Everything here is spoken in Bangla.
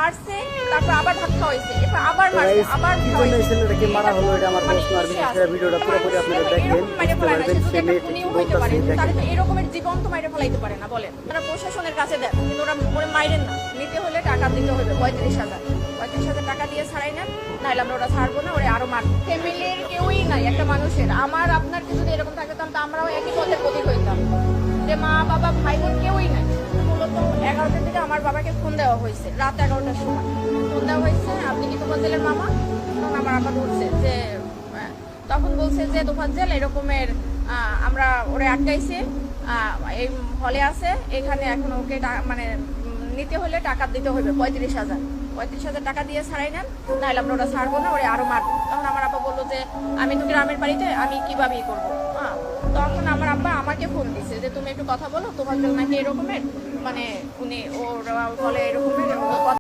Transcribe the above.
মারছে, তারপর আবার ভাত খাওয়াইছে, এরপর আবার মারছে, আবার খাওয়াইছে। ছেলেটাকে মারা হলো এটা আমার প্রশ্ন। আর বিশেষ করে ভিডিওটা পুরোপুরি আপনারা দেখেন, বুঝতে পারবেন সে মেয়েটি কি বলতেছে। তাহলে তো এরকমের জীবন্ত মাইরে ফেলাইতে পারে না বলেন। তারা প্রশাসনের কাছে দেন, কিন্তু ওরা ওরা মাইরেন না। নিতে হলে টাকা দিতে হবে 35,000 টাকা দিয়ে ছাড়াই নেন, নাহলে আমরা ওরা ছাড়বো না, ওরা আরো মারবো। ফ্যামিলির কেউই নাই একটা মানুষের। আমার আপনার কিছু যদি এরকম থাকতাম তো আমরাও একই পথের প্রতীক হইতাম, যে মা বাবা ভাই বোন কেউই নাই। মূলত 11টার দিকে আমার বাবাকে ফোন দেওয়া হয়েছে, রাত 11টার সময় ফোন দেওয়া হয়েছে, আপনি কি তোফাজ্জেলের মামা? তখন আমার আব্বা ধরছে যে তখন বলছে যে তোফাজ্জেল এরকমের আমরা ওরে আটকাইছি, এই হলে আছে, এখানে এখন ওকে মানে নিতে হলে টাকা দিতে হবে 35,000 টাকা দিয়ে ছাড়াই নেন, নাহলে আমরা ওরা ছাড়বো না, ওরা আরো মারবো। তখন আমার আব্বা বললো যে আমি তো গ্রামের বাড়িতে, আমি কিভাবে করবো। তখন আমার আব্বা আমাকে ফোন দিছে যে তুমি একটু কথা বলো, তোমার নাকি এরকমের মানে উনি ওর বলে এরকমের